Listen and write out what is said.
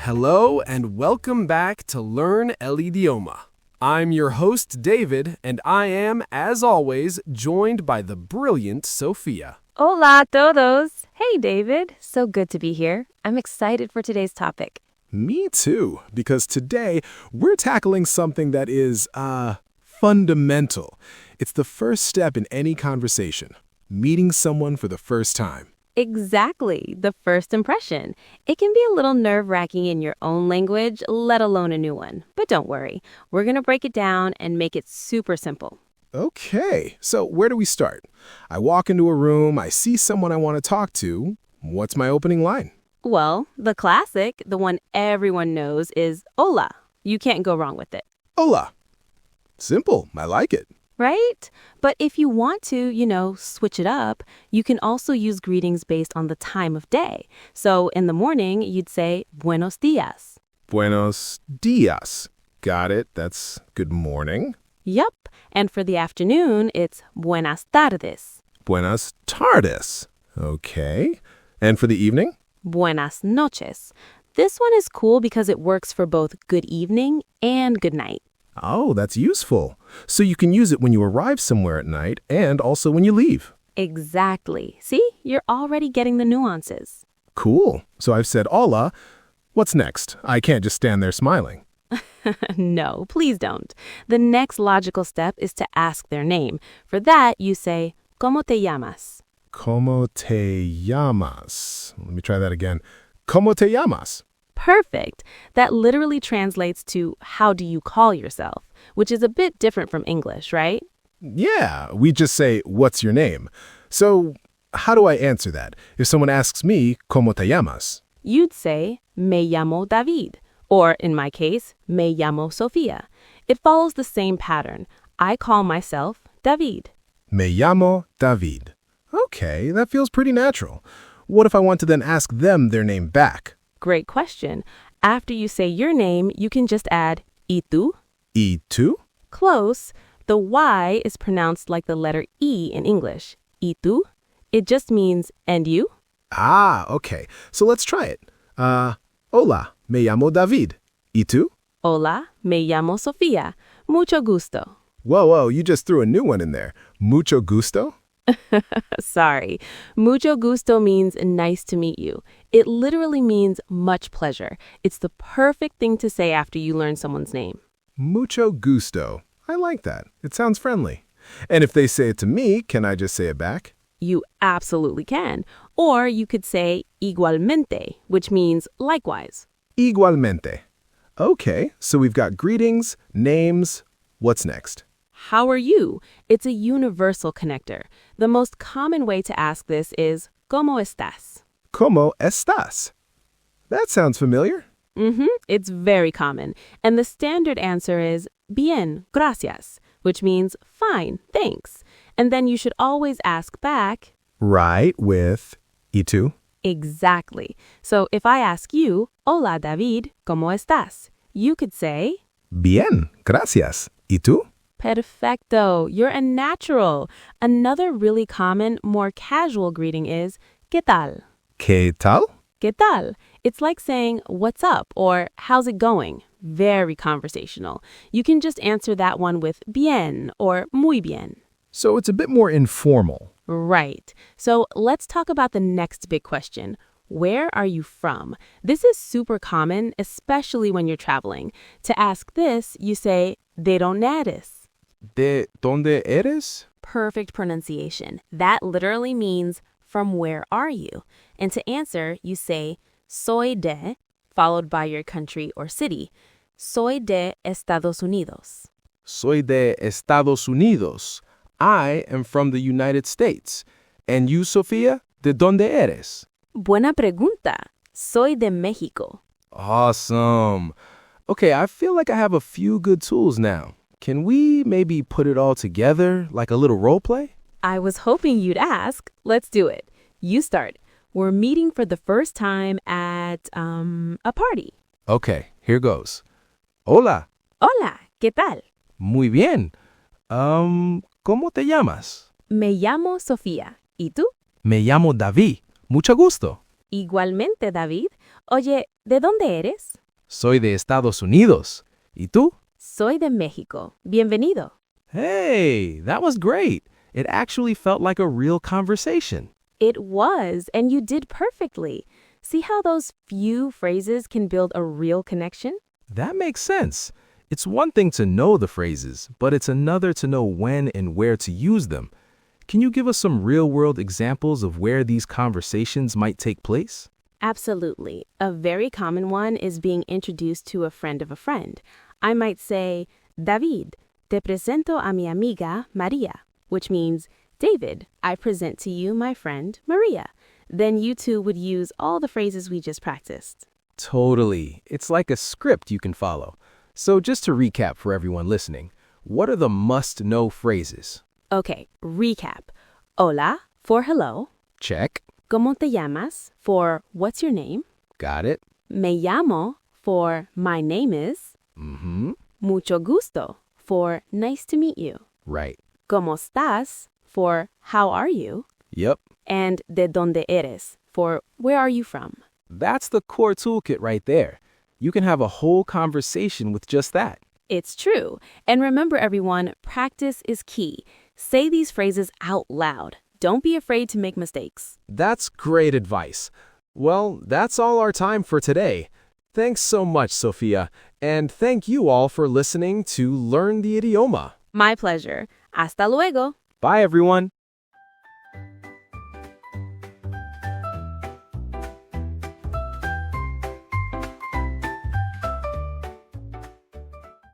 Hello and welcome back to Learn El Idioma. I'm your host, David, and I am, as always, joined by the brilliant Sophia. Hola todos! Hey David, so good to be here. I'm excited for today's topic. Me too, because today we're tackling something that is, fundamental. It's the first step in any conversation, meeting someone for the first time. Exactly, the first impression. It can be a little nerve-wracking in your own language, let alone a new one. But don't worry, we're going to break it down and make it super simple. Okay, so where do we start? I walk into a room, I see someone I want to talk to. What's my opening line? Well, the classic, the one everyone knows, is hola. You can't go wrong with it. Hola. Simple, I like it. Right? But if you want to, switch it up, you can also use greetings based on the time of day. So in the morning, you'd say buenos dias. Buenos dias. Got it, that's good morning. Yup. And for the afternoon, it's buenas tardes. Buenas tardes. Okay. And for the evening? Buenas noches. This one is cool because it works for both good evening and good night. Oh, that's useful. So you can use it when you arrive somewhere at night and also when you leave. Exactly. See, you're already getting the nuances. Cool. So I've said hola. What's next? I can't just stand there smiling. No, please don't. The next logical step is to ask their name. For that, you say, ¿Cómo te llamas? ¿Cómo te llamas? Let me try that again. ¿Cómo te llamas? Perfect. That literally translates to how do you call yourself, which is a bit different from English, right? Yeah, we just say, what's your name? So how do I answer that? If someone asks me, ¿Cómo te llamas? You'd say, Me llamo David. Or, in my case, Me llamo Sofía. It follows the same pattern. I call myself David. Me llamo David. Okay, that feels pretty natural. What if I want to then ask them their name back? Great question. After you say your name, you can just add ¿Y tú? ¿Y tú? Close. The Y is pronounced like the letter E in English. ¿Y tú? It just means, and you? Ah, okay. So let's try it. Hola, me llamo David. ¿Y tú? Hola, me llamo Sofía. Mucho gusto. Whoa, you just threw a new one in there. Mucho gusto? Sorry. Mucho gusto means nice to meet you. It literally means much pleasure. It's the perfect thing to say after you learn someone's name. Mucho gusto. I like that. It sounds friendly. And if they say it to me, can I just say it back? You absolutely can. Or you could say igualmente, which means likewise. Igualmente. Okay, so we've got greetings, names. What's next? How are you? It's a universal connector. The most common way to ask this is ¿Cómo estás? ¿Cómo estás? That sounds familiar. It's very common. And the standard answer is bien, gracias, which means fine, thanks. And then you should always ask back. Right, with ¿Y tú? Exactly. So if I ask you, Hola, David, ¿cómo estás? You could say, Bien, gracias. ¿Y tú? Perfecto. You're a natural. Another really common, more casual greeting is ¿Qué tal? ¿Qué tal? ¿Qué tal? It's like saying what's up or how's it going? Very conversational. You can just answer that one with bien or muy bien. So it's a bit more informal. Right. So let's talk about the next big question. Where are you from? This is super common, especially when you're traveling. To ask this, you say ¿De dónde eres? ¿De dónde eres? Perfect pronunciation. That literally means from where are you? And to answer, you say soy de, followed by your country or city. Soy de Estados Unidos. Soy de Estados Unidos. I am from the United States. And you, Sofía, ¿de dónde eres? Buena pregunta. Soy de México. Awesome. Okay, I feel like I have a few good tools now. Can we maybe put it all together like a little role play? I was hoping you'd ask. Let's do it. You start. We're meeting for the first time at, a party. Okay, here goes. Hola. Hola, ¿qué tal? Muy bien. ¿Cómo te llamas? Me llamo Sofía. ¿Y tú? Me llamo David. Mucho gusto. Igualmente, David. Oye, ¿de dónde eres? Soy de Estados Unidos. ¿Y tú? Soy de México. Bienvenido. Hey, that was great. It actually felt like a real conversation. It was, and you did perfectly. See how those few phrases can build a real connection? That makes sense. It's one thing to know the phrases, but it's another to know when and where to use them. Can you give us some real-world examples of where these conversations might take place? Absolutely. A very common one is being introduced to a friend of a friend. I might say, David, te presento a mi amiga Maria, which means, David, I present to you my friend Maria. Then you two would use all the phrases we just practiced. Totally. It's like a script you can follow. So just to recap for everyone listening, what are the must-know phrases? Okay, recap. Hola for hello. Check. ¿Cómo te llamas for what's your name? Got it. Me llamo for my name is. Mm-hmm. Mucho gusto for nice to meet you. Right. ¿Cómo estás for how are you? Yep. And de dónde eres for where are you from? That's the core toolkit right there. You can have a whole conversation with just that. It's true. And remember, everyone, practice is key. Say these phrases out loud. Don't be afraid to make mistakes. That's great advice. Well, that's all our time for today. Thanks so much, Sophia, and thank you all for listening to Learn the Idioma. My pleasure. Hasta luego. Bye, everyone.